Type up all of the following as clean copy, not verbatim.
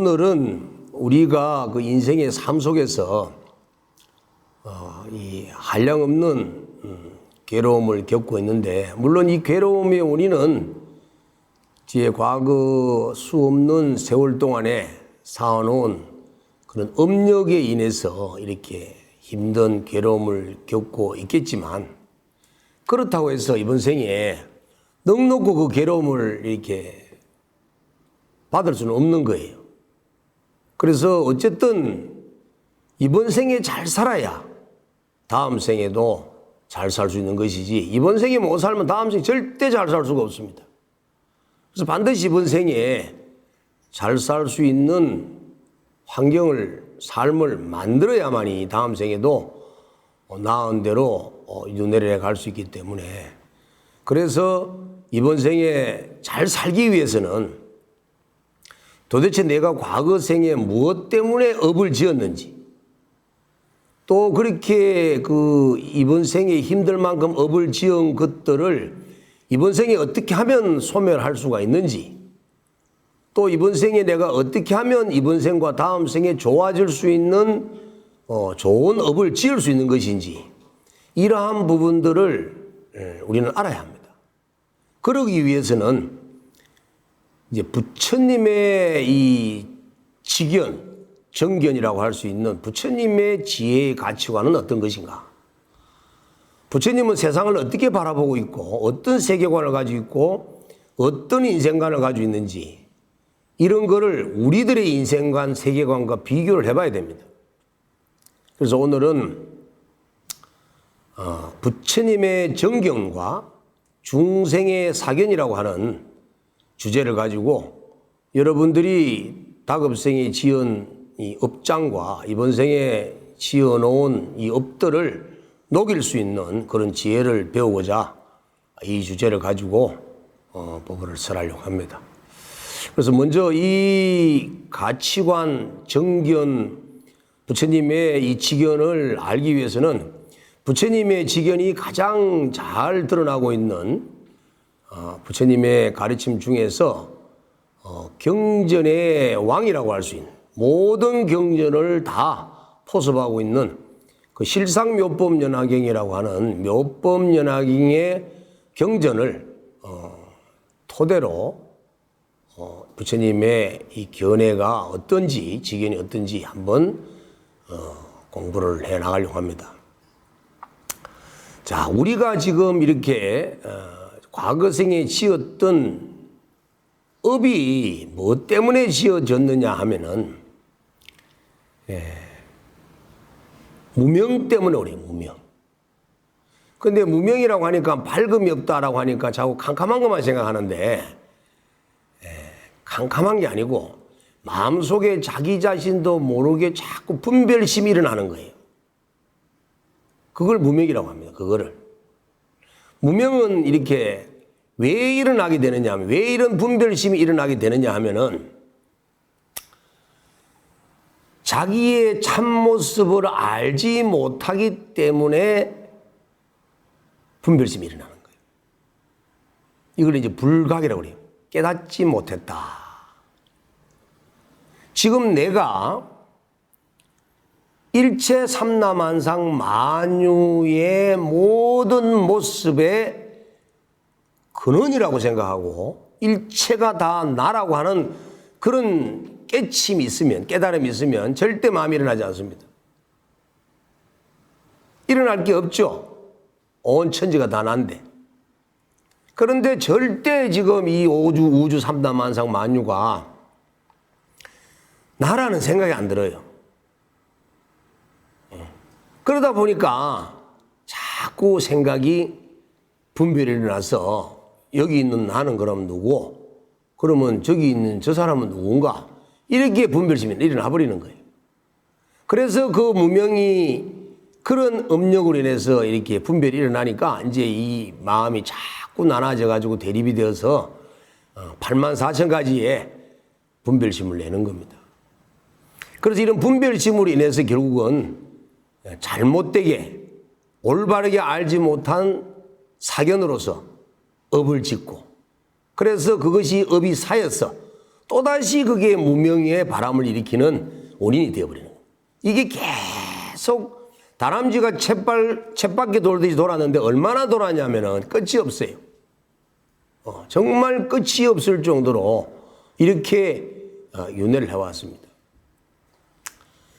오늘은 우리가 그 인생의 삶 속에서 이 한량없는 괴로움을 겪고 있는데, 물론 이 괴로움의 원인은 제 과거 수없는 세월 동안에 쌓아놓은 그런 업력에 인해서 이렇게 힘든 괴로움을 겪고 있겠지만, 그렇다고 해서 이번 생에 넉넉고 그 괴로움을 이렇게 받을 수는 없는 거예요. 그래서 어쨌든 이번 생에 잘 살아야 다음 생에도 잘 살 수 있는 것이지, 이번 생에 못 살면 다음 생에 절대 잘 살 수가 없습니다. 그래서 반드시 이번 생에 잘 살 수 있는 환경을, 삶을 만들어야만이 다음 생에도 나은 대로 윤회를 갈 수 있기 때문에, 그래서 이번 생에 잘 살기 위해서는 도대체 내가 과거 생에 무엇 때문에 업을 지었는지, 또 그렇게 이번 생에 힘들 만큼 업을 지은 것들을 이번 생에 어떻게 하면 소멸할 수가 있는지, 또 이번 생에 내가 어떻게 하면 이번 생과 다음 생에 좋아질 수 있는 좋은 업을 지을 수 있는 것인지, 이러한 부분들을 우리는 알아야 합니다. 그러기 위해서는 이제 부처님의 이 지견, 정견이라고 할 수 있는 부처님의 지혜의 가치관은 어떤 것인가? 부처님은 세상을 어떻게 바라보고 있고, 어떤 세계관을 가지고 있고, 어떤 인생관을 가지고 있는지, 이런 거를 우리들의 인생관, 세계관과 비교를 해봐야 됩니다. 그래서 오늘은 부처님의 정견과 중생의 사견이라고 하는 주제를 가지고 여러분들이 다급생에 지은 이 업장과 이번 생에 지어놓은 이 업들을 녹일 수 있는 그런 지혜를 배우고자 이 주제를 가지고 법을 설하려고 합니다. 그래서 먼저 이 가치관, 정견, 부처님의 이 지견을 알기 위해서는 부처님의 지견이 가장 잘 드러나고 있는 부처님의 가르침 중에서 경전의 왕이라고 할 수 있는, 모든 경전을 다 포섭하고 있는 그 실상묘법연화경이라고 하는 묘법연화경의 경전을 토대로 부처님의 이 견해가 어떤지, 지견이 어떤지 한번 공부를 해 나가려고 합니다. 자, 우리가 지금 이렇게 과거 생에 지었던 업이 뭐 때문에 지어졌느냐 하면은, 무명 때문에 그래요, 무명. 근데 무명이라고 하니까 밝음이 없다라고 하니까 자꾸 캄캄한 것만 생각하는데, 캄캄한 게 아니고 마음속에 자기 자신도 모르게 자꾸 분별심이 일어나는 거예요. 그걸 무명이라고 합니다. 그거를. 무명은 이렇게 왜 일어나게 되느냐 하면, 왜 이런 분별심이 일어나게 되느냐 하면은, 자기의 참모습을 알지 못하기 때문에 분별심이 일어나는 거예요. 이걸 이제 불각이라고 그래요. 깨닫지 못했다. 지금 내가 일체 삼라만상 만유의 모든 모습의 근원이라고 생각하고 일체가 다 나라고 하는 그런 깨침이 있으면, 깨달음이 있으면 절대 마음이 일어나지 않습니다. 일어날 게 없죠. 온 천지가 다 난데. 그런데 절대 지금 이 우주 삼라만상 만유가 나라는 생각이 안 들어요. 그러다 보니까 자꾸 생각이 분별이 일어나서, 여기 있는 나는 그럼 누구? 그러면 저기 있는 저 사람은 누군가? 이렇게 분별심이 일어나 버리는 거예요. 그래서 그 무명이 그런 업력으로 인해서 이렇게 분별이 일어나니까 이제 이 마음이 자꾸 나눠져 가지고 대립이 되어서 84,000가지의 분별심을 내는 겁니다. 그래서 이런 분별심으로 인해서 결국은 잘못되게 올바르게 알지 못한 사견으로서 업을 짓고, 그래서 그것이 업이 쌓여서 또다시 그게 무명의 바람을 일으키는 원인이 되어버리는 거예요. 이게 계속 다람쥐가 쳇바퀴 돌듯이 돌았는데 얼마나 돌았냐면은 끝이 없어요. 정말 끝이 없을 정도로 이렇게 윤회를 해왔습니다.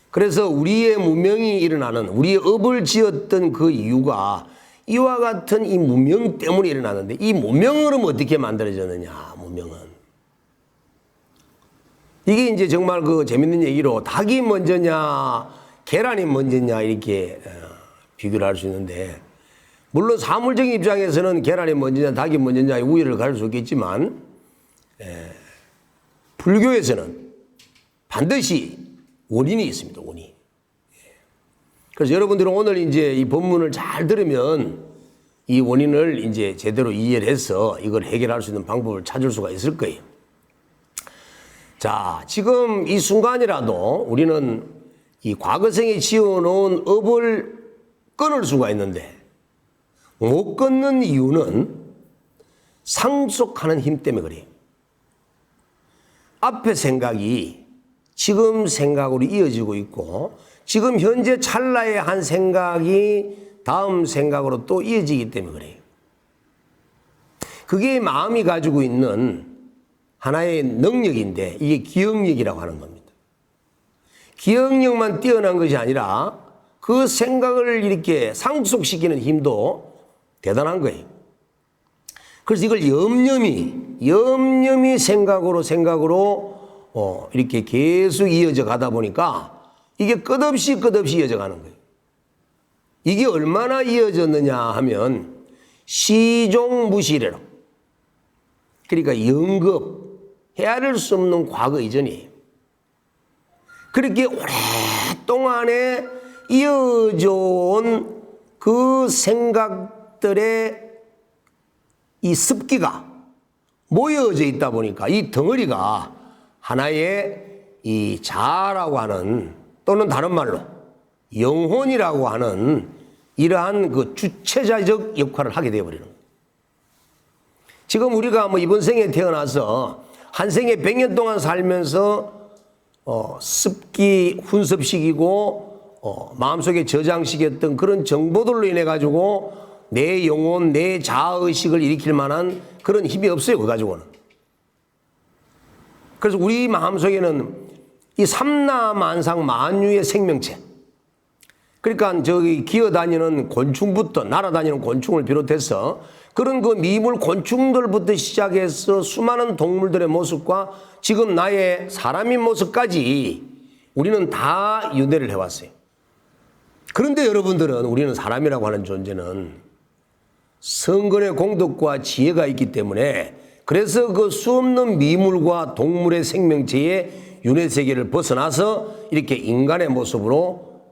그래서 우리의 무명이 일어나는, 우리의 업을 지었던 그 이유가 이와 같은 이 무명 때문에 일어나는데, 이 무명으로 어떻게 만들어졌느냐, 무명은. 이게 이제 정말 그 재밌는 얘기로 닭이 먼저냐, 계란이 먼저냐, 이렇게 비교를 할 수 있는데, 물론 사물적인 입장에서는 계란이 먼저냐, 닭이 먼저냐, 우열을 가릴 수 있겠지만, 불교에서는 반드시 원인이 있습니다, 원인. 그래서 여러분들은 오늘 이제 이 본문을 잘 들으면 이 원인을 이제 제대로 이해를 해서 이걸 해결할 수 있는 방법을 찾을 수가 있을 거예요. 자, 지금 이 순간이라도 우리는 이 과거생에 지어놓은 업을 끊을 수가 있는데 못 끊는 이유는 상속하는 힘 때문에 그래요. 앞에 생각이 지금 생각으로 이어지고 있고 지금 현재 찰나의 한 생각이 다음 생각으로 또 이어지기 때문에 그래요. 그게 마음이 가지고 있는 하나의 능력인데 이게 기억력이라고 하는 겁니다. 기억력만 뛰어난 것이 아니라 그 생각을 이렇게 상속시키는 힘도 대단한 거예요. 그래서 이걸 염념이 생각으로 이렇게 계속 이어져 가다 보니까 이게 끝없이 이어져 가는 거예요. 이게 얼마나 이어졌느냐 하면 시종무시래로. 그러니까 헤아릴 수 없는 과거 이전이에요. 그렇게 오랫동안에 이어져 온 그 생각들의 이 습기가 모여져 있다 보니까 이 덩어리가 하나의 이 자아라고 하는 또는 다른 말로 영혼이라고 하는 이러한 그 주체자적 역할을 하게 되어버리는 거예요. 지금 우리가 뭐 이번 생에 태어나서 한 생에 100년 동안 살면서 습기 훈습시키고 마음속에 저장시켰던 그런 정보들로 인해 가지고 내 영혼, 내 자아의식을 일으킬 만한 그런 힘이 없어요, 그거 가지고는. 그래서 우리 마음속에는 이 삼라만상 만유의 생명체, 그러니까 저기 기어다니는 곤충부터, 날아다니는 곤충을 비롯해서 그런 그 미물 곤충들부터 시작해서 수많은 동물들의 모습과 지금 나의 사람인 모습까지 우리는 다 윤회를 해왔어요. 그런데 여러분들은 우리는 사람이라고 하는 존재는 성근의 공덕과 지혜가 있기 때문에 그래서 그 수없는 미물과 동물의 생명체의 윤회 세계를 벗어나서 이렇게 인간의 모습으로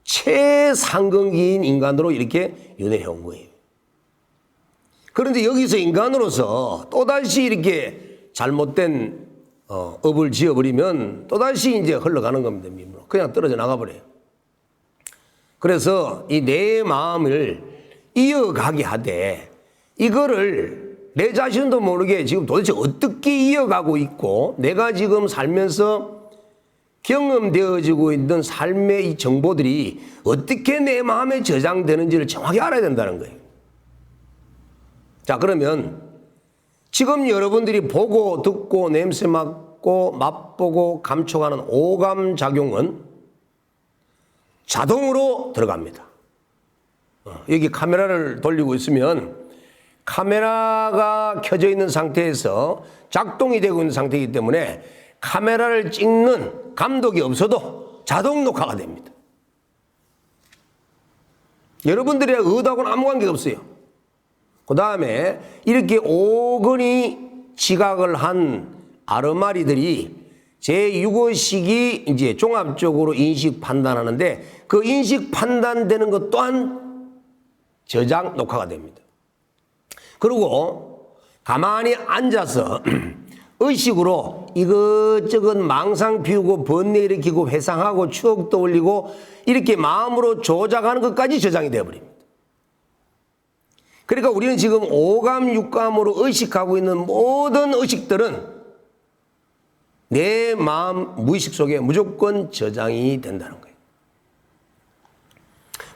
최상근기인 인간으로 이렇게 윤회해온 거예요. 그런데 여기서 인간으로서 또다시 이렇게 잘못된 업을 지어버리면 또다시 이제 흘러가는 겁니다. 미물로. 그냥 떨어져 나가버려요. 그래서 이 내 마음을 이어가게 하되 이거를 내 자신도 모르게 지금 도대체 어떻게 이어가고 있고 내가 지금 살면서 경험되어지고 있는 삶의 이 정보들이 어떻게 내 마음에 저장되는지를 정확히 알아야 된다는 거예요. 자, 그러면 지금 여러분들이 보고 듣고 냄새 맡고 맛보고 감촉하는 오감 작용은 자동으로 들어갑니다. 여기 카메라를 돌리고 있으면 카메라가 켜져 있는 상태에서 작동이 되고 있는 상태이기 때문에 카메라를 찍는 감독이 없어도 자동 녹화가 됩니다. 여러분들의 의도하고는 아무 관계가 없어요. 그 다음에 이렇게 오건이 지각을 한 아르마리들이 제6의식이 이제 종합적으로 인식 판단하는데 그 인식 판단되는 것 또한 저장 녹화가 됩니다. 그리고 가만히 앉아서 의식으로 이것저것 망상 피우고 번뇌 일으키고 회상하고 추억 떠올리고 이렇게 마음으로 조작하는 것까지 저장이 되어버립니다. 그러니까 우리는 지금 오감, 육감으로 의식하고 있는 모든 의식들은 내 마음 무의식 속에 무조건 저장이 된다는 거예요.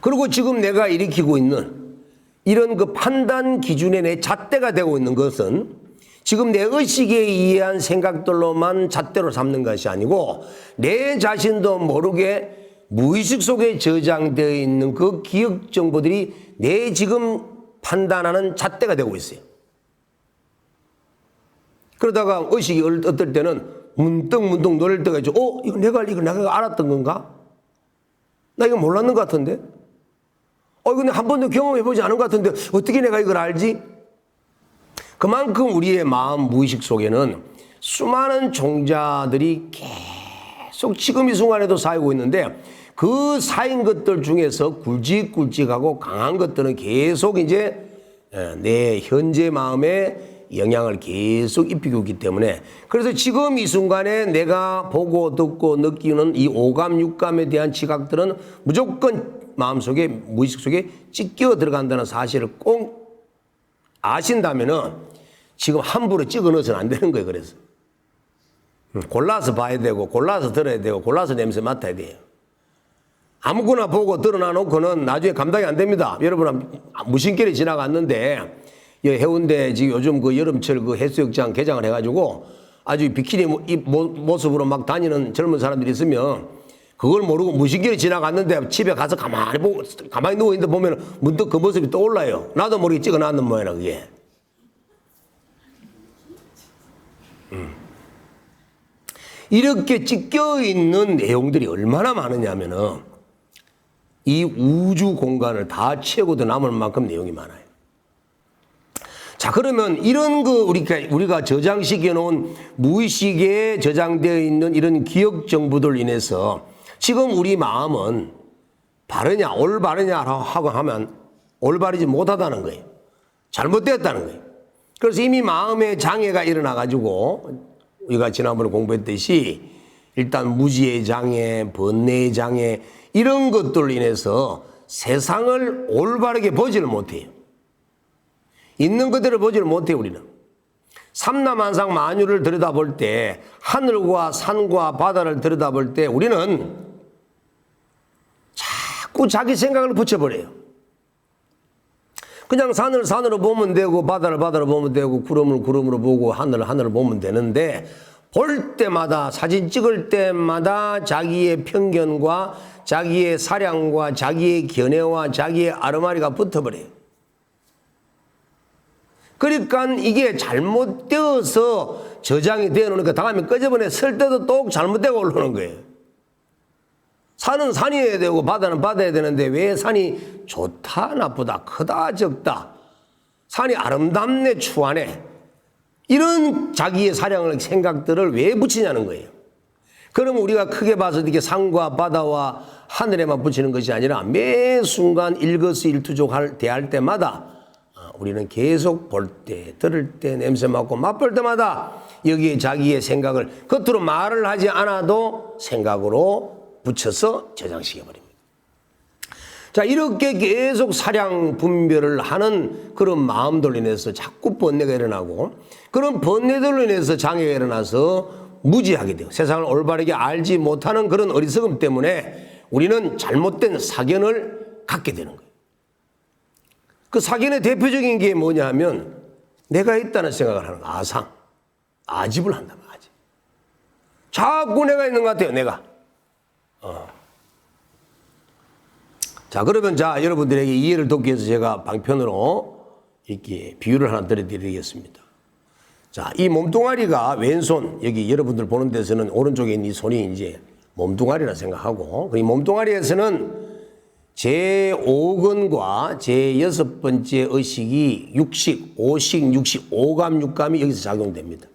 그리고 지금 내가 일으키고 있는 이런 그 판단 기준에 내 잣대가 되고 있는 것은 지금 내 의식에 의한 생각들로만 잣대로 삼는 것이 아니고 내 자신도 모르게 무의식 속에 저장되어 있는 그 기억 정보들이 내 지금 판단하는 잣대가 되고 있어요. 그러다가 의식이 어떨 때는 문득 놀랄 때가 있죠. 이거 내가 알았던 건가? 나 이거 몰랐는 것 같은데? 근데 한 번도 경험해보지 않은 것 같은데 어떻게 내가 이걸 알지? 그만큼 우리의 마음 무의식 속에는 수많은 종자들이 계속 지금 이 순간에도 쌓이고 있는데 그 쌓인 것들 중에서 굵직굵직하고 강한 것들은 계속 이제 내 현재 마음에 영향을 계속 입히고 있기 때문에 그래서 지금 이 순간에 내가 보고 듣고 느끼는 이 오감, 육감에 대한 지각들은 무조건 마음속에 무의식 속에 찢겨 들어간다는 사실을 꼭 아신다면은 지금 함부로 찍어 넣어서는 안 되는 거예요. 그래서 골라서 봐야 되고 골라서 들어야 되고 골라서 냄새 맡아야 돼요. 아무거나 보고 드러나 놓고는 나중에 감당이 안 됩니다. 여러분 무심결에 지나갔는데 해운대 지금 요즘 그 여름철 그 해수욕장 개장을 해가지고 아주 비키니 모습으로 막 다니는 젊은 사람들이 있으면 그걸 모르고 무심결에 지나갔는데 집에 가서 가만히 누워있는데 보면 문득 그 모습이 떠올라요. 나도 모르게 찍어놨는 모양이라 그게. 이렇게 찢겨있는 내용들이 얼마나 많으냐면은 이 우주 공간을 다 채우고도 남을 만큼 내용이 많아요. 자, 그러면 이런 우리가 저장시켜 놓은 무의식에 저장되어 있는 이런 기억 정보들 인해서 지금 우리 마음은 바르냐, 올바르냐 하고 하면 올바르지 못하다는 거예요. 잘못되었다는 거예요. 그래서 이미 마음에 장애가 일어나가지고 우리가 지난번에 공부했듯이 일단 무지의 장애, 번뇌의 장애 이런 것들로 인해서 세상을 올바르게 보지를 못해요. 있는 그대로 보지를 못해요. 우리는 삼라만상 만유를 들여다볼 때 하늘과 산과 바다를 들여다볼 때 우리는 자꾸 자기 생각을 붙여버려요. 그냥 산을 산으로 보면 되고 바다를 바다로 보면 되고 구름을 구름으로 보고 하늘을 하늘을 보면 되는데 볼 때마다 사진 찍을 때마다 자기의 편견과 자기의 사량과 자기의 견해와 자기의 아르마리가 붙어버려요. 그러니까 이게 잘못되어서 저장이 되어 놓으니까 다음에 끄집어내 쓸 때도 또 잘못되고 올라오는 거예요. 산은 산이어야 되고 바다는 바다여야 되는데 왜 산이 좋다 나쁘다 크다 적다 산이 아름답네 추하네 이런 자기의 사량을 생각들을 왜 붙이냐는 거예요. 그러면 우리가 크게 봐서 이렇게 산과 바다와 하늘에만 붙이는 것이 아니라 매 순간 일거수일투족 대할 때마다 우리는 계속 볼 때, 들을 때, 냄새 맡고 맛볼 때마다 여기에 자기의 생각을 겉으로 말을 하지 않아도 생각으로 붙여서 저장시켜버립니다. 자, 이렇게 계속 사량 분별을 하는 그런 마음들로 인해서 자꾸 번뇌가 일어나고 그런 번뇌들로 인해서 장애가 일어나서 무지하게 돼요. 세상을 올바르게 알지 못하는 그런 어리석음 때문에 우리는 잘못된 사견을 갖게 되는 거예요. 그 사견의 대표적인 게 뭐냐 하면 내가 있다는 생각을 하는 거예요. 아상, 아집을 한다. 아집. 자꾸 내가 있는 것 같아요. 내가. 자, 그러면 여러분들에게 이해를 돕기 위해서 제가 방편으로 이렇게 비유를 하나 드리겠습니다. 자, 이 몸뚱아리가 왼손, 여기 여러분들 보는 데서는 오른쪽에 있는 이 손이 이제 몸뚱아리라 생각하고, 이 몸뚱아리에서는 제5근과 제6번째 의식이 육식, 오식, 육식, 오감, 육감이 여기서 작용됩니다.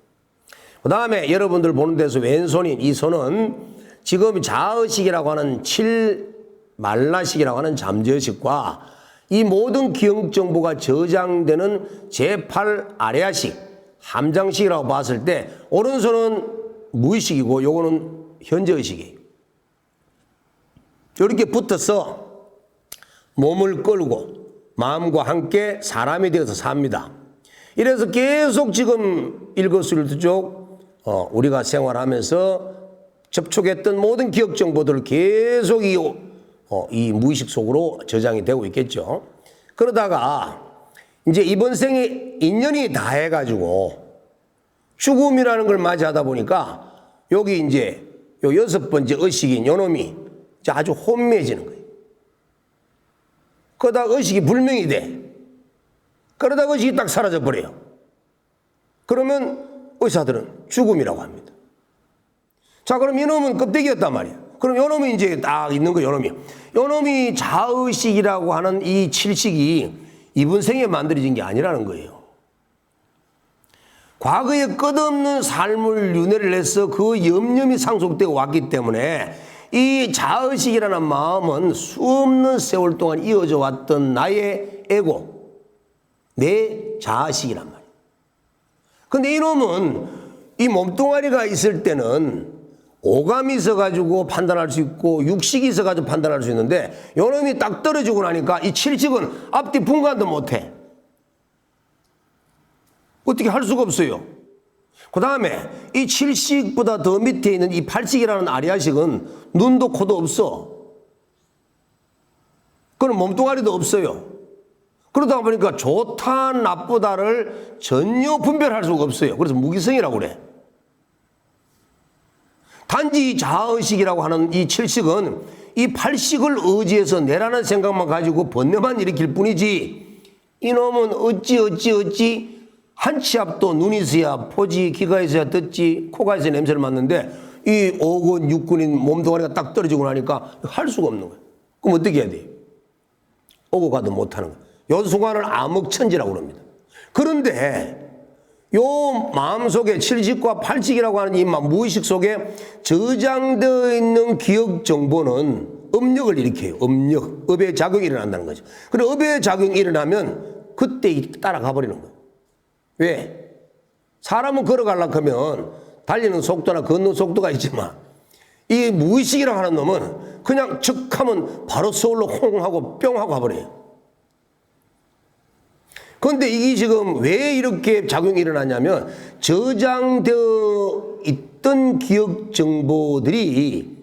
그 다음에 여러분들 보는 데서 왼손인 이 손은 지금 자의식이라고 하는 말라식이라고 하는 잠재의식과 이 모든 기억 정보가 저장되는 제8 아래아식, 함장식이라고 봤을 때 오른손은 무의식이고 요거는 현재의식이에요. 이렇게 붙어서 몸을 끌고 마음과 함께 사람이 되어서 삽니다. 이래서 계속 지금 일거수일투족 우리가 생활하면서 접촉했던 모든 기억 정보들을 계속 이 무의식 속으로 저장이 되고 있겠죠. 그러다가 이제 이번 생에 인연이 다 해가지고 죽음이라는 걸 맞이하다 보니까 여기 이제 요 6번째 의식인 요놈이 이제 아주 혼미해지는 거예요. 그러다가 의식이 불명이 돼. 그러다가 의식이 딱 사라져 버려요. 그러면 의사들은 죽음이라고 합니다. 자, 그럼 이놈은 껍데기였단 말이야. 그럼 요놈이 이제 딱 있는 거예요, 요놈이. 요놈이 자의식이라고 하는 이 칠식이 이번 생에 만들어진 게 아니라는 거예요. 과거에 끝없는 삶을 윤회를 해서 그 염려이 상속되어 왔기 때문에 이 자의식이라는 마음은 수없는 세월 동안 이어져 왔던 나의 에고, 내 자의식이란 말이에요. 근데 이놈은 이 몸뚱아리가 있을 때는 오감이 있어가지고 판단할 수 있고 육식이 있어가지고 판단할 수 있는데 요놈이 딱 떨어지고 나니까 이 칠식은 앞뒤 분간도 못해. 어떻게 할 수가 없어요. 그 다음에 이 칠식보다 더 밑에 있는 이 팔식이라는 아리아식은 눈도 코도 없어. 그럼 몸뚱아리도 없어요. 그러다 보니까 좋다 나쁘다를 전혀 분별할 수가 없어요. 그래서 무기성이라고 그래. 단지 자의식이라고 하는 이 칠식은 이 팔식을 의지해서 내라는 생각만 가지고 번뇌만 일으킬 뿐이지 이놈은 어찌 한 치 앞도 눈이 있어야 보지, 귀가 있어야 듣지, 코가 있어야 냄새를 맡는데 이 5근, 6근인 몸뚱아리가 딱 떨어지고 나니까 할 수가 없는 거예요. 그럼 어떻게 해야 돼요? 오고 가도 못하는 거예요. 요 순간을 암흑천지라고 합니다. 그런데 요 마음속에 칠식과 팔식이라고 하는 이 무의식 속에 저장되어 있는 기억 정보는 업력을 일으켜요. 업의 작용이 일어난다는 거죠. 그리고 업의 작용이 일어나면 그때 따라가 버리는 거예요. 왜? 사람은 걸어가려고 하면 달리는 속도나 걷는 속도가 있지만 이 무의식이라고 하는 놈은 그냥 척 하면 바로 서울로 홍 하고 뿅 하고 가버려요. 그런데 이게 지금 왜 이렇게 작용이 일어나냐면 저장되어 있던 기억 정보들이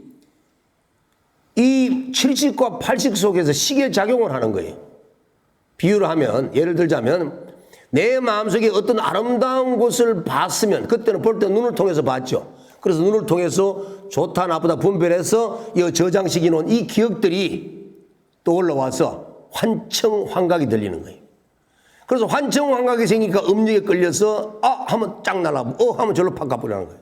이 칠식과 팔식 속에서 시계 작용을 하는 거예요. 비유를 하면 예를 들자면 내 마음속에 어떤 아름다운 곳을 봤으면 그때는 볼 때 눈을 통해서 봤죠. 그래서 눈을 통해서 좋다 나쁘다 분별해서 이 저장시켜 놓은 이 기억들이 또 올라와서 환청환각이 들리는 거예요. 그래서 환청환각이 생기니까 음력에 끌려서 하면 쫙 날아가고 하면 절로 팍 가버리는 거예요.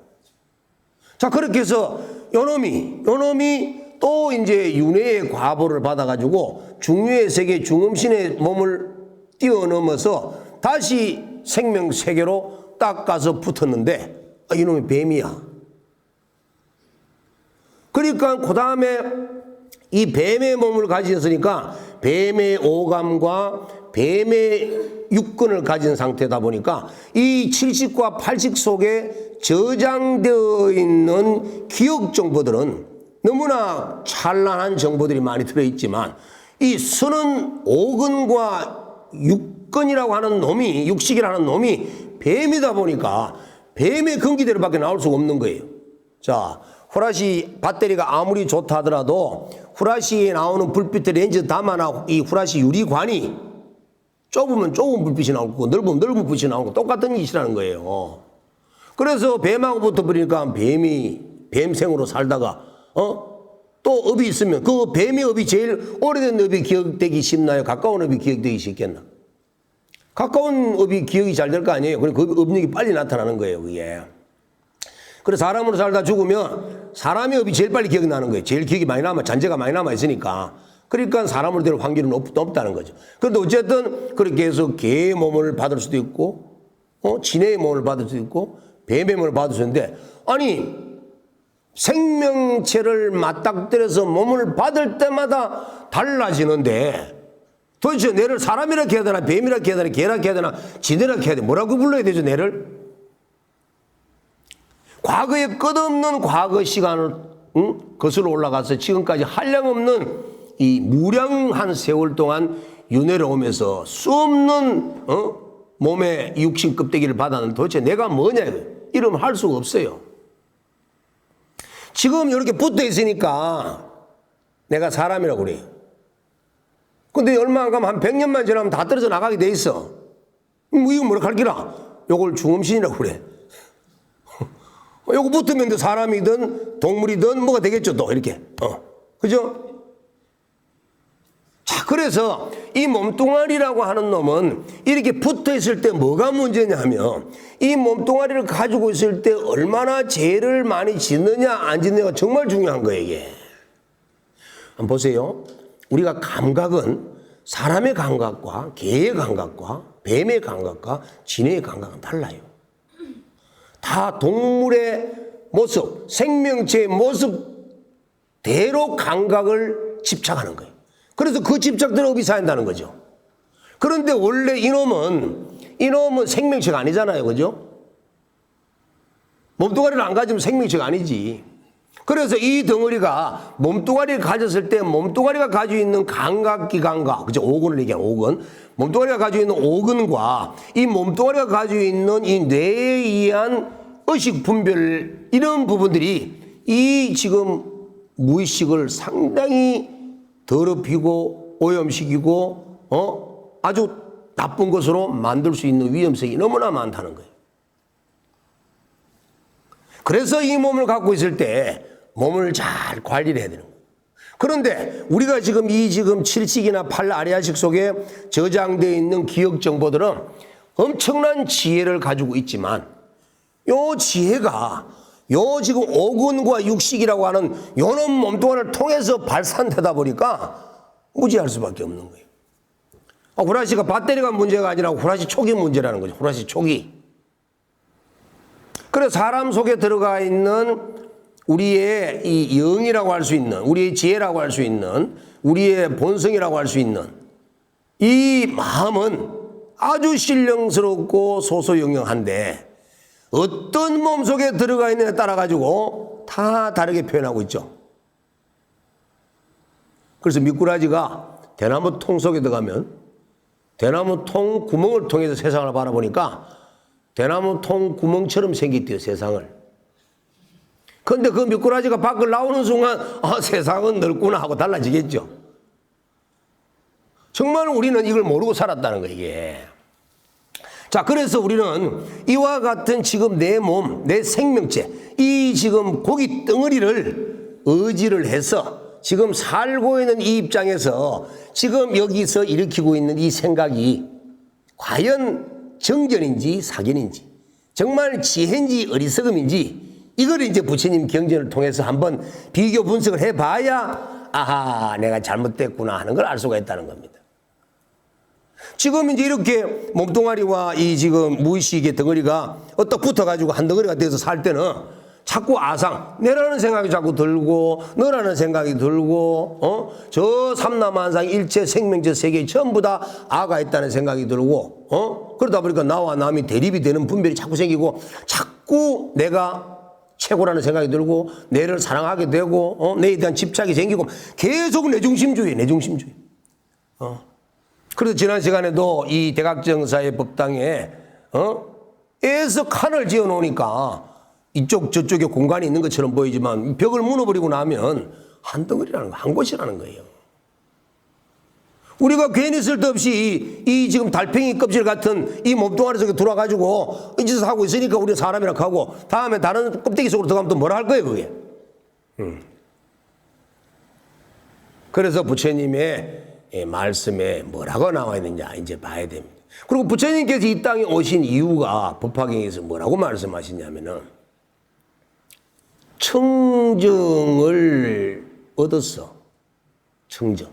자, 그렇게 해서 요놈이 또 이제 윤회의 과보를 받아가지고 중유의 세계 중음신의 몸을 뛰어넘어서 다시 생명 세계로 딱 가서 붙었는데 이놈이 뱀이야. 그러니까 그 다음에 이 뱀의 몸을 가졌으니까 뱀의 오감과 뱀의 육근을 가진 상태다 보니까 이 칠식과 팔식 속에 저장되어 있는 기억 정보들은 너무나 찬란한 정보들이 많이 들어있지만 이 선은 오근과 육근이라고 하는 놈이 육식이라는 놈이 뱀이다 보니까 뱀의 근기대로밖에 나올 수가 없는 거예요. 자, 후라시 배터리가 아무리 좋다 하더라도 후라시에 나오는 불빛의 렌즈 담아나 이 후라시 유리관이 좁으면 좁은 불빛이 나오고 넓으면 넓은 불빛이 나오고 똑같은 짓이라는 거예요. 그래서 뱀하고 붙어버리니까 뱀이 뱀생으로 살다가 또 업이 있으면 그 뱀의 업이 제일 오래된 업이 기억되기 쉽나요? 가까운 업이 기억되기 쉽겠나? 가까운 업이 기억이 잘 될 거 아니에요. 그러니까 그 업력이 빨리 나타나는 거예요, 그게. 그래서 사람으로 살다 죽으면 사람의 업이 제일 빨리 기억이 나는 거예요. 제일 기억이 많이 남아, 잔재가 많이 남아 있으니까. 그러니까 사람으로 될 확률은 높다는 거죠. 그런데 어쨌든 그렇게 해서 개의 몸을 받을 수도 있고, 진해의 몸을 받을 수도 있고, 뱀의 몸을 받을 수 있는데, 아니, 생명체를 맞닥뜨려서 몸을 받을 때마다 달라지는데, 도대체 내를 사람이라 해야 되나, 뱀이라 해야 되나, 개라 해야 되나, 진해라 해야 되나, 뭐라고 불러야 되죠, 내를? 과거에 끝없는 과거 시간을 거슬러 올라가서 지금까지 한량없는 이 무량한 세월 동안 윤회를 오면서 수없는 몸의 육신 껍데기를 받았는데 도대체 내가 뭐냐 이거예요. 이름 할 수가 없어요. 지금 이렇게 붙어 있으니까 내가 사람이라고 그래요. 근데 얼마 안 가면 한 100년만 지나면 다 떨어져 나가게 돼 있어. 이거 뭐라 할기라? 요걸 중음신이라고 그래. 요거 붙으면 사람이든 동물이든 뭐가 되겠죠, 또 이렇게. 그죠? 자, 그래서 이 몸뚱아리라고 하는 놈은 이렇게 붙어 있을 때 뭐가 문제냐면 이 몸뚱아리를 가지고 있을 때 얼마나 죄를 많이 짓느냐 안 짓느냐가 정말 중요한 거예요, 이게. 한번 보세요. 우리가 감각은 사람의 감각과 개의 감각과 뱀의 감각과 진해의 감각은 달라요. 다 동물의 모습, 생명체의 모습대로 감각을 집착하는 거예요. 그래서 그 집착대로 업이 쌓인다는 거죠. 그런데 원래 이놈은 생명체가 아니잖아요. 그죠? 몸뚱아리를 안 가지면 생명체가 아니지. 그래서 이 덩어리가 몸뚱아리를 가졌을 때 몸뚱아리가 가지고 있는 감각기관과, 그죠? 오근을 얘기하는 오근. 몸뚱아리가 가지고 있는 오근과 이 몸뚱아리가 가지고 있는 이 뇌에 의한 의식 분별, 이런 부분들이 이 지금 무의식을 상당히 더럽히고 오염시키고 아주 나쁜 것으로 만들 수 있는 위험성이 너무나 많다는 거예요. 그래서 이 몸을 갖고 있을 때 몸을 잘 관리를 해야 되는 거예요. 그런데 우리가 지금 이 칠식이나 팔아리아식 속에 저장되어 있는 기억 정보들은 엄청난 지혜를 가지고 있지만 요 지혜가 요 지금 오근과 육식이라고 하는 요놈 몸뚱아리를 통해서 발산되다 보니까 무지할 수밖에 없는 거예요. 후라시가 배터리가 문제가 아니라 후라시 촉이 문제라는 거죠. 후라시 촉이. 그래서 사람 속에 들어가 있는 우리의 이 영이라고 할 수 있는, 우리의 지혜라고 할 수 있는, 우리의 본성이라고 할 수 있는 이 마음은 아주 신령스럽고 소소영영한데 어떤 몸속에 들어가 있느냐에 따라 가지고 다 다르게 표현하고 있죠. 그래서 미꾸라지가 대나무 통 속에 들어가면 대나무 통 구멍을 통해서 세상을 바라보니까 대나무 통 구멍처럼 생겼대요, 세상을. 그런데 그 미꾸라지가 밖을 나오는 순간 세상은 넓구나 하고 달라지겠죠. 정말 우리는 이걸 모르고 살았다는 거예요, 이게. 자, 그래서 우리는 이와 같은 지금 내 몸, 내 생명체, 이 지금 고기 덩어리를 의지를 해서 지금 살고 있는 이 입장에서 지금 여기서 일으키고 있는 이 생각이 과연 정견인지 사견인지, 정말 지혜인지 어리석음인지, 이걸 이제 부처님 경전을 통해서 한번 비교 분석을 해봐야 아하, 내가 잘못됐구나 하는 걸 알 수가 있다는 겁니다. 지금 이제 이렇게 몸뚱아리와 이 지금 무의식의 덩어리가 어떻게 붙어가지고 한 덩어리가 돼서 살 때는 자꾸 아상, 내라는 생각이 자꾸 들고, 너라는 생각이 들고, 저 삼라만상 일체 생명체 세계에 전부 다 아가 있다는 생각이 들고, 그러다 보니까 나와 남이 대립이 되는 분별이 자꾸 생기고, 자꾸 내가 최고라는 생각이 들고, 내를 사랑하게 되고, 내에 대한 집착이 생기고, 계속 내중심주의, 내중심주의. 그래서 지난 시간에도 이 대각정사의 법당에, 에서 칸을 지어 놓으니까, 이쪽 저쪽에 공간이 있는 것처럼 보이지만 벽을 무너버리고 나면 한 덩어리라는 거, 한 곳이라는 거예요. 우리가 괜히 쓸데없이 이 지금 달팽이 껍질 같은 이 몸뚱아리 속에 들어와가지고 이 짓을 하고 있으니까 우리 사람이라고 하고 다음에 다른 껍데기 속으로 들어가면 또 뭐라 할 거예요, 그게. 그래서 부처님의 말씀에 뭐라고 나와 있느냐 이제 봐야 됩니다. 그리고 부처님께서 이 땅에 오신 이유가 법화경에서 뭐라고 말씀하시냐면은 청정을 얻었어. 청정.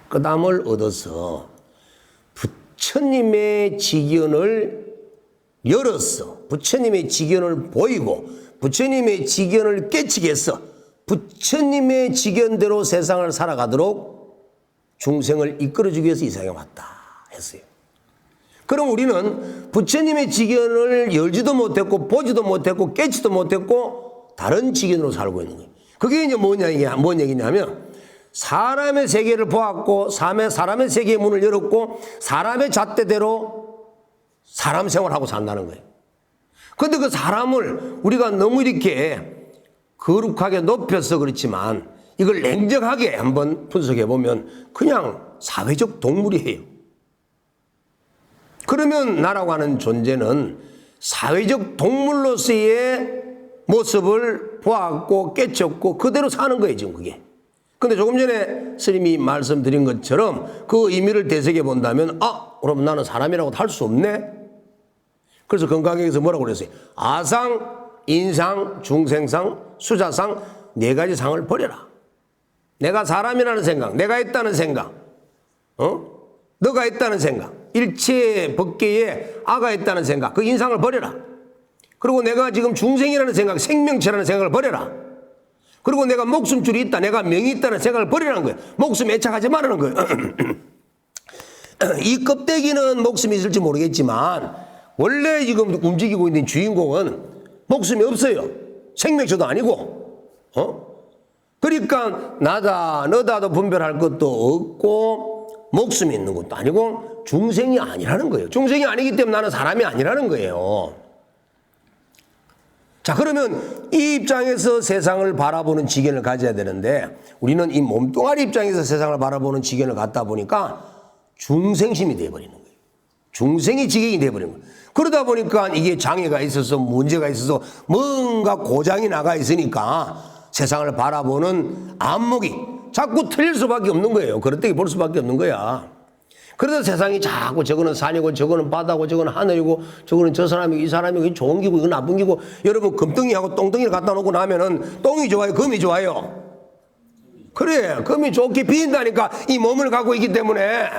깨끗함을 얻어서 부처님의 지견을 열었어. 부처님의 지견을 보이고 부처님의 지견을 깨치게 했어. 부처님의 지견대로 세상을 살아가도록 중생을 이끌어주기 위해서 이 세상에 왔다 했어요. 그럼 우리는 부처님의 지견을 열지도 못했고 보지도 못했고 깨지도 못했고 다른 지견으로 살고 있는 거예요. 그게 이제 뭔 얘기냐면 사람의 세계를 보았고 사람의 세계의 문을 열었고 사람의 잣대대로 사람 생활하고 산다는 거예요. 근데 그 사람을 우리가 너무 이렇게 거룩하게 높여서 그렇지만 이걸 냉정하게 한번 분석해 보면 그냥 사회적 동물이에요. 그러면 나라고 하는 존재는 사회적 동물로서의 모습을 보았고 깨쳤고 그대로 사는 거예요, 지금 그게. 근데 조금 전에 스님이 말씀드린 것처럼 그 의미를 되새겨 본다면 그럼 나는 사람이라고 할 수 없네. 그래서 건강에서 뭐라고 그랬어요? 아상, 인상, 중생상, 수자상 네 가지 상을 버려라. 내가 사람이라는 생각, 내가 있다는 생각, 너가 있다는 생각, 일체 법계에 아가 있다는 생각, 그 인상을 버려라. 그리고 내가 지금 중생이라는 생각, 생명체라는 생각을 버려라. 그리고 내가 목숨줄이 있다, 내가 명이 있다는 생각을 버리라는 거예요. 목숨 애착하지 말라는 거예요. 이 껍데기는 목숨이 있을지 모르겠지만 원래 지금 움직이고 있는 주인공은 목숨이 없어요. 생명체도 아니고. 그러니까 나다 너다도 분별할 것도 없고 목숨이 있는 것도 아니고 중생이 아니라는 거예요. 중생이 아니기 때문에 나는 사람이 아니라는 거예요. 자, 그러면 이 입장에서 세상을 바라보는 지견을 가져야 되는데 우리는 이 몸뚱아리 입장에서 세상을 바라보는 지견을 갖다 보니까 중생심이 돼버리는 거예요. 중생이 지경이 돼버리는 거예요. 그러다 보니까 이게 장애가 있어서 문제가 있어서 뭔가 고장이 나가 있으니까 세상을 바라보는 안목이 자꾸 틀릴 수밖에 없는 거예요. 그렇게 볼 수밖에 없는 거야. 그래서 세상이 자꾸 저거는 산이고 저거는 바다고 저거는 하늘이고 저거는 저 사람이고 이 사람이고 좋은 기고 이거 나쁜 기고 여러분 금덩이하고 똥덩이를 갖다 놓고 나면은 똥이 좋아요? 금이 좋아요? 그래, 금이 좋게 비인다니까 이 몸을 갖고 있기 때문에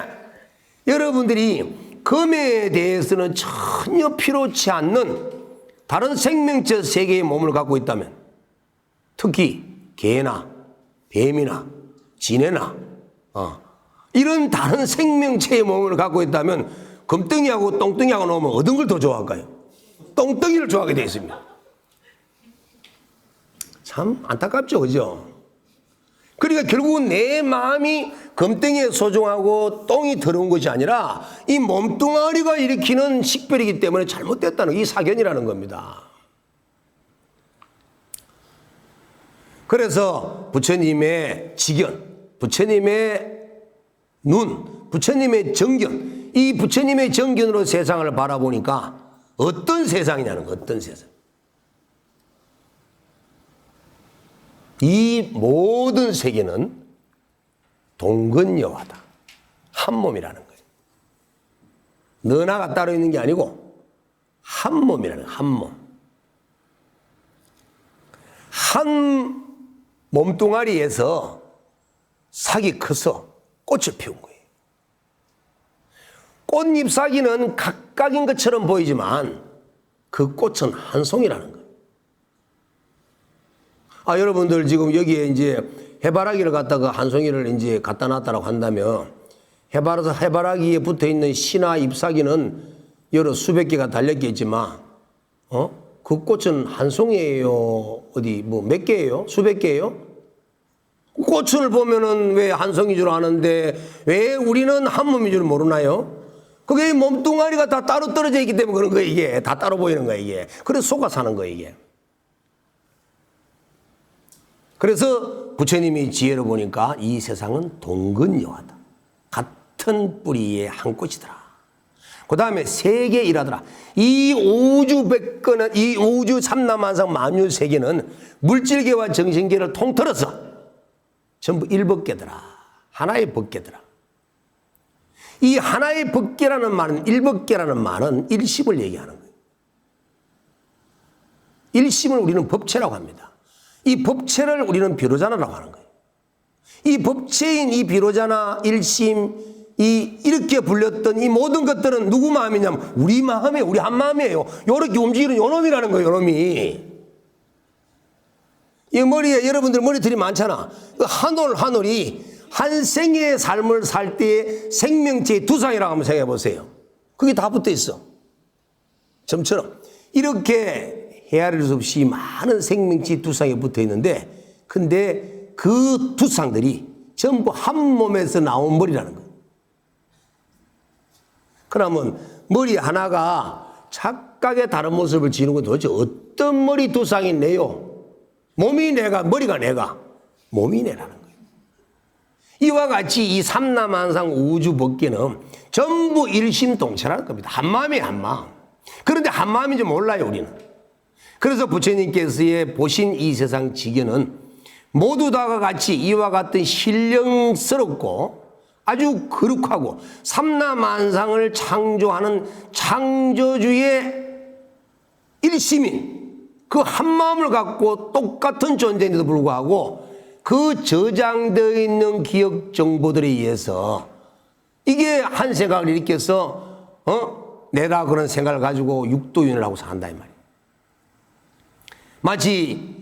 여러분들이 금에 대해서는 전혀 필요치 않는 다른 생명체 세계의 몸을 갖고 있다면 특히 개나 뱀이나 지네나 이런 다른 생명체의 몸을 갖고 있다면 금덩이하고 똥덩이하고 놓으면 어떤 걸 더 좋아할까요? 똥덩이를 좋아하게 되어 있습니다. 참 안타깝죠, 그죠? 그러니까 결국은 내 마음이 금덩이에 소중하고 똥이 더러운 것이 아니라 이 몸뚱아리가 일으키는 식별이기 때문에 잘못됐다는 이 사견이라는 겁니다. 그래서 부처님의 지견, 부처님의 눈, 부처님의 정견, 이 부처님의 정견으로 세상을 바라보니까 어떤 세상이냐는 거예요. 어떤 세상. 이 모든 세계는 동근여화다. 한 몸이라는 거예요. 너나가 따로 있는 게 아니고 한 몸이라는 거예요. 한 몸. 한 몸뚱아리에서 싹이 커서 꽃을 피운 거예요. 꽃잎사귀는 각각인 것처럼 보이지만 그 꽃은 한 송이라는 거예요. 여러분들 지금 여기에 이제 해바라기를 갖다가 한 송이를 이제 갖다 놨다라고 한다면 해바라기에 붙어 있는 씨나 잎사귀는 여러 수백 개가 달렸겠지만, 그 꽃은 한 송이에요? 어디 뭐 몇 개예요? 수백 개예요? 꽃을 보면은 왜 한 송이 줄 아는데 왜 우리는 한 몸인 줄 모르나요? 그게 몸뚱아리가 다 따로 떨어져 있기 때문에 그런 거예요, 이게. 다 따로 보이는 거예요, 이게. 그래서 속아 사는 거예요, 이게. 그래서 부처님이 지혜로 보니까 이 세상은 동근여화다. 같은 뿌리의 한 꽃이더라. 그 다음에 세계 일하더라. 이 우주 백건은, 이 우주 삼라만상 만유 세계는 물질계와 정신계를 통틀어서 전부 일법계더라. 하나의 법계더라. 이 하나의 법계라는 말은, 일법계라는 말은 일심을 얘기하는 거예요. 일심을 우리는 법체라고 합니다. 이 법체를 우리는 비로자나라고 하는 거예요. 이 법체인 이 비로자나, 일심, 이렇게 불렸던 이 모든 것들은 누구 마음이냐면 우리 마음이에요. 우리 한 마음이에요. 요렇게 움직이는 요놈이라는 거예요, 요놈이. 이 머리에, 여러분들 머리털이 많잖아. 그 한올이 한 생의 삶을 살 때의 생명체의 두상이라고 한번 생각해 보세요. 그게 다 붙어 있어. 점처럼. 이렇게 헤아릴 수 없이 많은 생명체의 두상이 붙어 있는데, 근데 그 두상들이 전부 한 몸에서 나온 머리라는 거예요. 그러면 머리 하나가 자꾸 각각의 다른 모습을 지는 건 도대체 어떤 머리 두상이네요? 몸이 내가, 머리가 내가, 몸이 내라는 거예요. 이와 같이 이 삼라만상 우주 법계는 전부 일심동체라는 겁니다. 한마음이에요, 한마음. 그런데 한마음인지 몰라요, 우리는. 그래서 부처님께서의 보신 이 세상 지견은 모두 다가 같이 이와 같은 신령스럽고 아주 거룩하고 삼라만상을 창조하는 창조주의 일심인 그 한마음을 갖고 똑같은 존재인데도 불구하고 그 저장되어 있는 기억 정보들에 의해서 이게 한 생각을 일으켜서 내가 그런 생각을 가지고 육도윤을 하고 산다 이 말이에요. 마치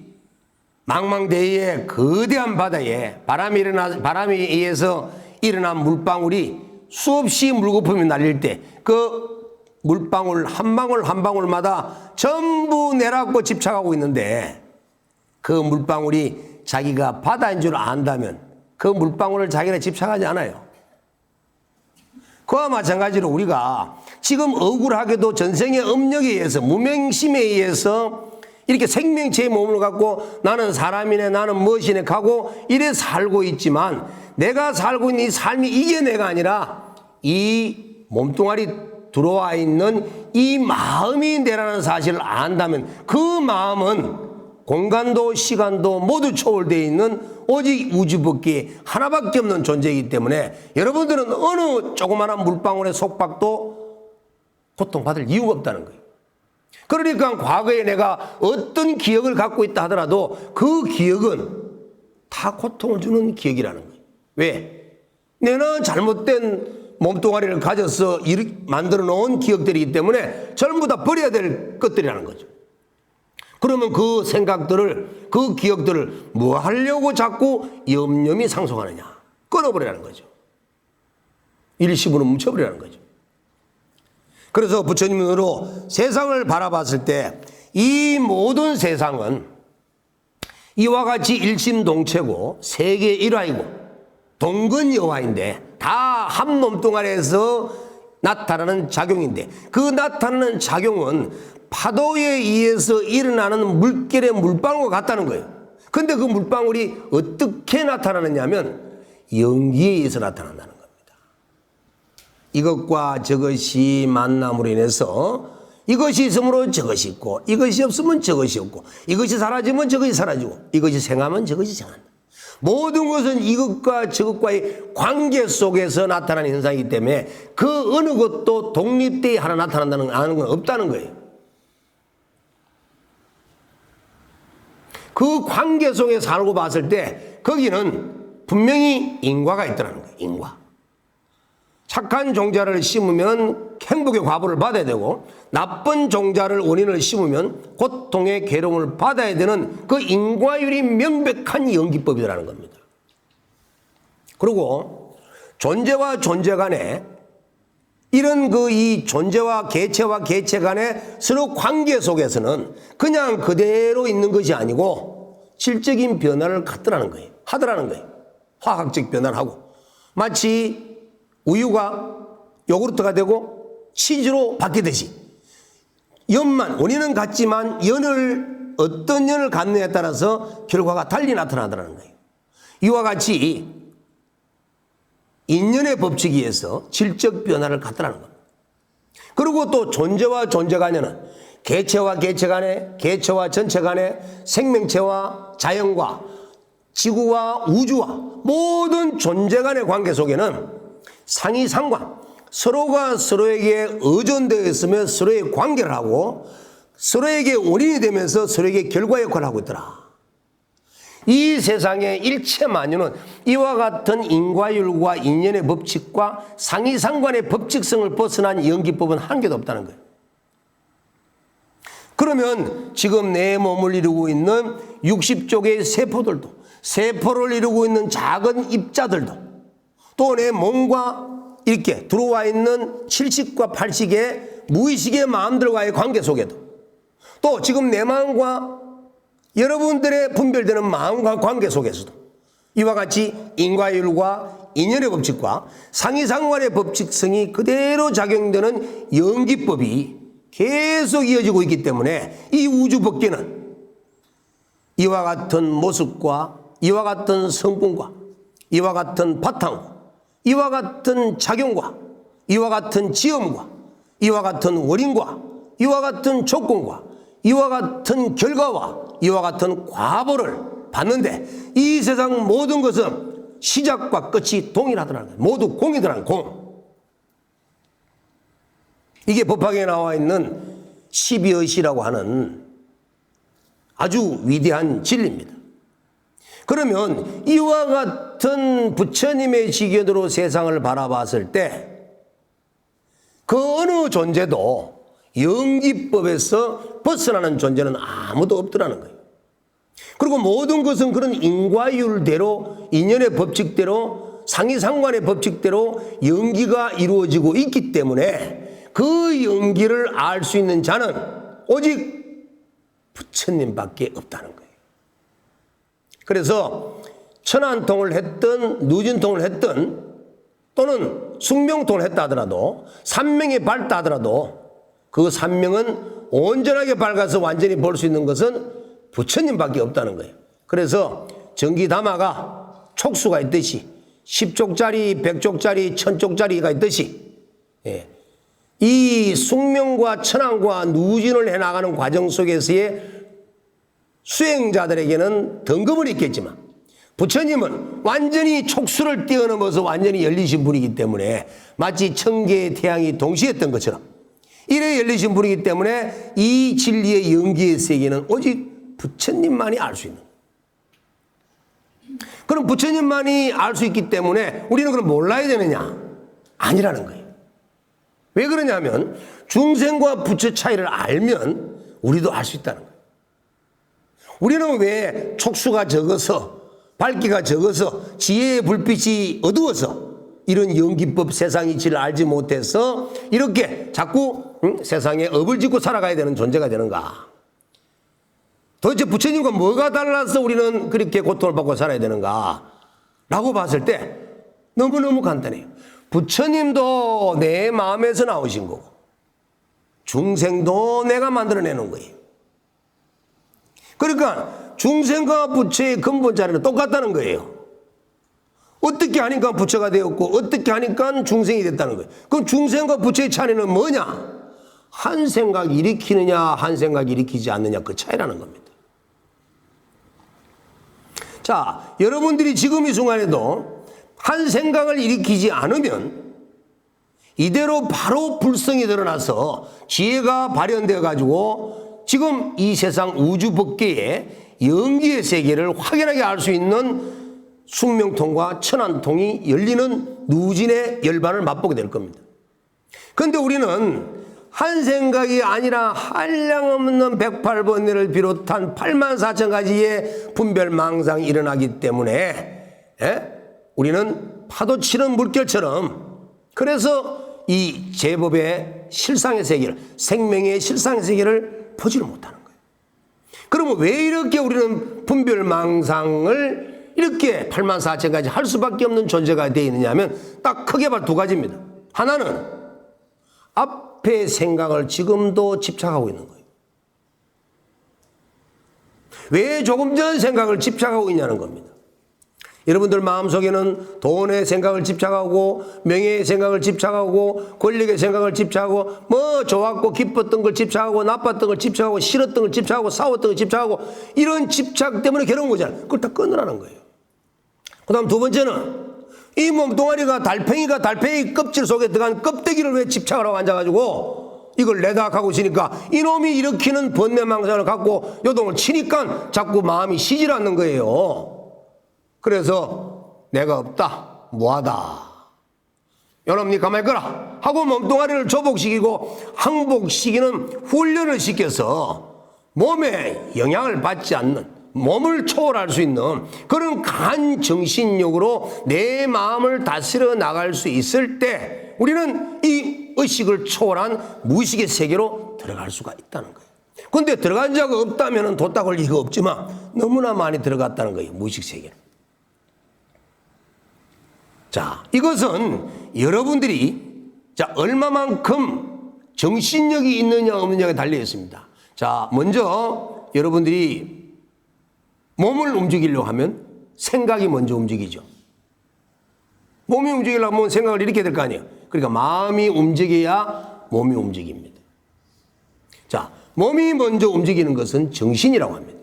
망망대해의 거대한 바다에 바람에 의해서 일어난 물방울이 수없이 물거품이 날릴 때 그 물방울 한 방울 한 방울마다 전부 내려갖고 집착하고 있는데 그 물방울이 자기가 바다인 줄 안다면 그 물방울을 자기가 집착하지 않아요. 그와 마찬가지로 우리가 지금 억울하게도 전생의 업력에 의해서 무명심에 의해서 이렇게 생명체의 몸을 갖고 나는 사람이네 나는 무엇이네 하고 이래 살고 있지만 내가 살고 있는 이 삶이 이게 내가 아니라 이 몸뚱아리 들어와 있는 이 마음이 내라는 사실을 안다면 그 마음은 공간도 시간도 모두 초월되어 있는 오직 우주법계 하나밖에 없는 존재이기 때문에 여러분들은 어느 조그마한 물방울의 속박도 고통받을 이유가 없다는 거예요. 그러니까 과거에 내가 어떤 기억을 갖고 있다 하더라도 그 기억은 다 고통을 주는 기억이라는 거예요. 왜? 내가 잘못된 몸뚱아리를 가져서 만들어 놓은 기억들이기 때문에 전부 다 버려야 될 것들이라는 거죠. 그러면 그 생각들을, 그 기억들을 뭐 하려고 자꾸 염염이 상속하느냐? 끊어버리라는 거죠. 일시불로 뭉쳐버리라는 거죠. 그래서 부처님으로 세상을 바라봤을 때 이 모든 세상은 이와 같이 일심동체고 세계 일화이고 동근여화인데 다 한 몸뚱아리에서 나타나는 작용인데 그 나타나는 작용은 파도에 의해서 일어나는 물결의 물방울과 같다는 거예요. 근데 그 물방울이 어떻게 나타나느냐면 연기에 의해서 나타난다는 겁니다. 이것과 저것이 만남으로 인해서 이것이 있으므로 저것이 있고 이것이 없으면 저것이 없고 이것이 사라지면 저것이 사라지고 이것이 생하면 저것이 생한다. 모든 것은 이것과 저것과의 관계 속에서 나타나는 현상이기 때문에 그 어느 것도 독립되어 하나 나타난다는 건 없다는 거예요. 그 관계 속에 살고 봤을 때 거기는 분명히 인과가 있더라는 거예요. 인과. 착한 종자를 심으면 행복의 과보를 받아야 되고 나쁜 종자를 원인을 심으면 고통의 괴로움을 받아야 되는 그 인과율이 명백한 연기법이라는 겁니다. 그리고 존재와 존재 간에 이런 이 존재와 개체 간의 서로 관계 속에서는 그냥 그대로 있는 것이 아니고 질적인 변화를 하더라는 거예요. 화학적 변화를 하고 마치 우유가 요구르트가 되고 치즈로 바뀌듯이 원인은 같지만 어떤 연을 갖느냐에 따라서 결과가 달리 나타나더라는 거예요. 이와 같이 인연의 법칙에 의해서 질적 변화를 갖더라는 겁니다. 그리고 또 존재와 존재 간에는 개체와 개체 간에, 개체와 전체 간에, 생명체와 자연과 지구와 우주와 모든 존재 간의 관계 속에는 상이상관, 서로가 서로에게 의존되어 있으며 서로의 관계를 하고 서로에게 원인이 되면서 서로에게 결과 역할을 하고 있더라. 이 세상의 일체 만유는 이와 같은 인과율과 인연의 법칙과 상이상관의 법칙성을 벗어난 연기법은 한 개도 없다는 거예요. 그러면 지금 내 몸을 이루고 있는 60쪽의 세포들도, 세포를 이루고 있는 작은 입자들도, 또 내 몸과 이렇게 들어와 있는 7식과 8식의 무의식의 마음들과의 관계 속에도, 또 지금 내 마음과 여러분들의 분별되는 마음과 관계 속에서도 이와 같이 인과율과 인연의 법칙과 상이상관의 법칙성이 그대로 작용되는 연기법이 계속 이어지고 있기 때문에 이 우주 법계는 이와 같은 모습과 이와 같은 성분과 이와 같은 바탕과 이와 같은 작용과 이와 같은 지음과 이와 같은 원인과 이와 같은 조건과 이와 같은 결과와 이와 같은 과보를 받는데 이 세상 모든 것은 시작과 끝이 동일하더라는 거예요. 모두 공이더라는 공. 이게 법학에 나와 있는 12의시라고 하는 아주 위대한 진리입니다. 그러면 이와 같은 부처님의 지견으로 세상을 바라봤을 때 그 어느 존재도 영기법에서 벗어나는 존재는 아무도 없더라는 거예요. 그리고 모든 것은 그런 인과율대로 인연의 법칙대로 상이상관의 법칙대로 연기가 이루어지고 있기 때문에 그 연기를 알 수 있는 자는 오직 부처님밖에 없다는 거예요. 그래서 천안통을 했든 누진통을 했든 또는 숙명통을 했다 하더라도 삼명이 밝다 하더라도 그 삼명은 온전하게 밝아서 완전히 볼 수 있는 것은 부처님밖에 없다는 거예요. 그래서 전기담화가 촉수가 있듯이 10족짜리, 100족짜리, 1000족짜리가 있듯이 이 숙명과 천안과 누진을 해나가는 과정 속에서의 수행자들에게는 등급은 있겠지만 부처님은 완전히 촉수를 뛰어넘어서 완전히 열리신 분이기 때문에 마치 1000개의 태양이 동시에 뜬 것처럼 이래 열리신 분이기 때문에 이 진리의 연기의 세계는 오직 부처님만이 알 수 있는 거예요. 그럼 부처님만이 알 수 있기 때문에 우리는 그럼 몰라야 되느냐? 아니라는 거예요. 왜 그러냐면 중생과 부처 차이를 알면 우리도 알 수 있다는 거예요. 우리는 왜 촉수가 적어서 밝기가 적어서 지혜의 불빛이 어두워서 이런 연기법 세상 이치를 알지 못해서 이렇게 자꾸 세상에 업을 짓고 살아가야 되는 존재가 되는가? 도대체 부처님과 뭐가 달라서 우리는 그렇게 고통을 받고 살아야 되는가? 라고 봤을 때 너무너무 간단해요. 부처님도 내 마음에서 나오신 거고 중생도 내가 만들어내는 거예요. 그러니까 중생과 부처의 근본 자리는 똑같다는 거예요. 어떻게 하니까 부처가 되었고 어떻게 하니까 중생이 됐다는 거예요. 그럼 중생과 부처의 차이는 뭐냐? 한 생각 일으키느냐 한 생각 일으키지 않느냐 그 차이라는 겁니다. 자, 여러분들이 지금 이 순간에도 한 생각을 일으키지 않으면 이대로 바로 불성이 드러나서 지혜가 발현되어 가지고 지금 이 세상 우주 법계에 연기의 세계를 확연하게 알 수 있는 숙명통과 천안통이 열리는 누진의 열반을 맛보게 될 겁니다. 그런데 우리는 한 생각이 아니라 한량없는 108번뇌를 비롯한 84,000가지의 분별망상이 일어나기 때문에 우리는 파도 치는 물결처럼 그래서 이 제법의 실상의 세계를 생명의 실상의 세계를 보지를 못하는 거예요. 그러면 왜 이렇게 우리는 분별망상을 이렇게 84,000가지 할 수밖에 없는 존재가 되어 있느냐 하면 딱 크게 봐 두 가지입니다. 하나는 앞의 생각을 지금도 집착하고 있는 거예요. 왜 조금 전 생각을 집착하고 있냐는 겁니다. 여러분들 마음속에는 돈의 생각을 집착하고 명예의 생각을 집착하고 권력의 생각을 집착하고 뭐 좋았고 기뻤던 걸 집착하고 나빴던 걸 집착하고 싫었던 걸 집착하고 싸웠던 걸 집착하고 이런 집착 때문에 괴로운 거잖아요. 그걸 다 끊으라는 거예요. 그 다음 두 번째는 이 몸뚱아리가 달팽이 껍질 속에 들어간 껍데기를 왜 집착을 하고 앉아가지고 이걸 내다 하고 있으니까 이놈이 일으키는 번뇌망상을 갖고 요동을 치니까 자꾸 마음이 쉬질 않는 거예요. 그래서 내가 없다, 뭐하다, 요놈 니 가만히 있거라 하고 몸뚱아리를 조복시키고 항복시키는 훈련을 시켜서 몸에 영향을 받지 않는 몸을 초월할 수 있는 그런 강한 정신력으로 내 마음을 다스려 나갈 수 있을 때 우리는 이 의식을 초월한 무의식의 세계로 들어갈 수가 있다는 거예요. 그런데 들어간 자가 없다면 돛 닦을 리가 없지만 너무나 많이 들어갔다는 거예요. 무의식 세계로. 자, 이것은 여러분들이 얼마만큼 정신력이 있느냐 없느냐가 달려 있습니다. 자, 먼저 여러분들이 몸을 움직이려고 하면 생각이 먼저 움직이죠. 몸이 움직이려면 하면 생각을 이렇게 해야 될 거 아니에요. 그러니까 마음이 움직여야 몸이 움직입니다. 자, 몸이 먼저 움직이는 것은 정신이라고 합니다.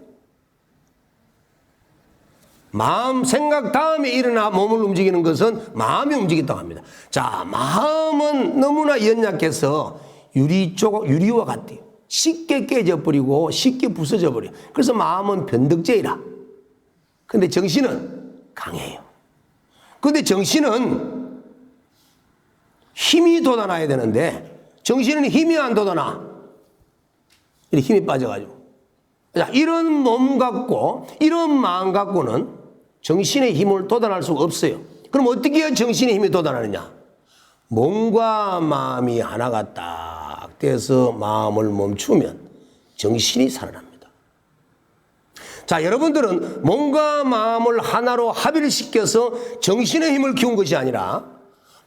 마음, 생각 다음에 일어나 몸을 움직이는 것은 마음이 움직인다고 합니다. 자, 마음은 너무나 연약해서 유리와 같아요. 쉽게 깨져버리고 쉽게 부서져 버려요. 그래서 마음은 변덕제이라. 근데 정신은 강해요. 근데 정신은 힘이 돋아나야 되는데 정신은 힘이 안 돋아나. 이렇게 힘이 빠져가지고. 자, 이런 몸 갖고 이런 마음 갖고는 정신의 힘을 돋아날 수가 없어요. 그럼 어떻게 해야 정신의 힘이 돋아나느냐? 몸과 마음이 하나가 딱 돼서 마음을 멈추면 정신이 살아납니다. 자, 여러분들은 몸과 마음을 하나로 합의를 시켜서 정신의 힘을 키운 것이 아니라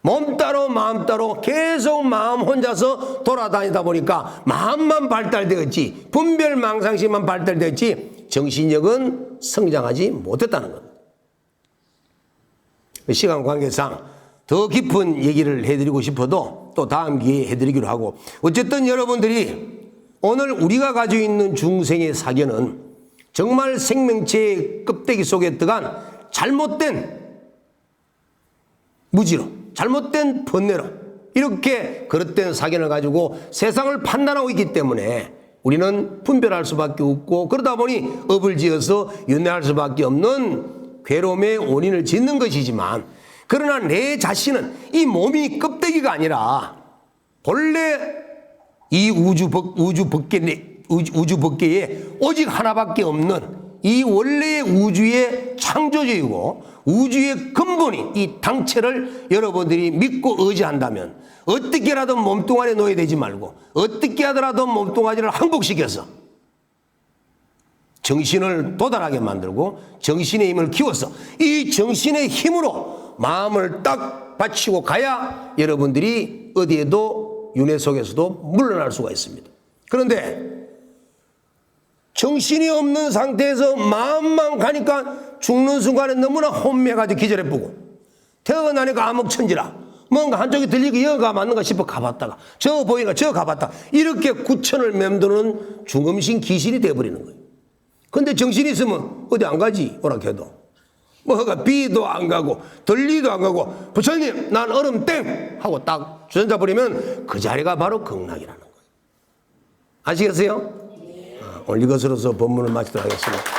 몸 따로 마음 따로 계속 마음 혼자서 돌아다니다 보니까 마음만 발달되었지 분별망상심만 발달되었지 정신력은 성장하지 못했다는 겁니다. 시간 관계상 더 깊은 얘기를 해드리고 싶어도 또 다음 기회에 해드리기로 하고, 어쨌든 여러분들이 오늘 우리가 가지고 있는 중생의 사견은 정말 생명체의 껍데기 속에 들어간 잘못된 무지로, 잘못된 번뇌로 이렇게 그릇된 사견을 가지고 세상을 판단하고 있기 때문에 우리는 분별할 수밖에 없고, 그러다 보니 업을 지어서 윤회할 수밖에 없는 괴로움의 원인을 짓는 것이지만, 그러나 내 자신은 이 몸이 껍데기가 아니라 본래 이 우주 법계에 오직 하나밖에 없는 이 원래의 우주의 창조주이고 우주의 근본이 이 당체를 여러분들이 믿고 의지한다면 어떻게라도 몸뚱아리에 놓여야 되지 말고 어떻게 하더라도 몸뚱아리를 항복시켜서 정신을 도달하게 만들고 정신의 힘을 키워서 이 정신의 힘으로 마음을 딱 바치고 가야 여러분들이 어디에도 윤회 속에서도 물러날 수가 있습니다. 그런데 정신이 없는 상태에서 마음만 가니까 죽는 순간에 너무나 혼미해가지고 기절해보고, 태어나니까 암흑천지라 뭔가 한쪽이 들리고 여기가 맞는가 싶어 가봤다가 저 보이니까 저 가봤다, 이렇게 구천을 맴도는 중음신 귀신이 돼버리는 거예요. 근데 정신이 있으면 어디 안 가지 오락해도, 뭐가 비도 안 가고 들리도 안 가고 부처님 난 얼음 땡 하고 딱 주전자 버리면 그 자리가 바로 극락이라는 거예요. 아시겠어요? 오늘 이것으로서 본문을 마치도록 하겠습니다.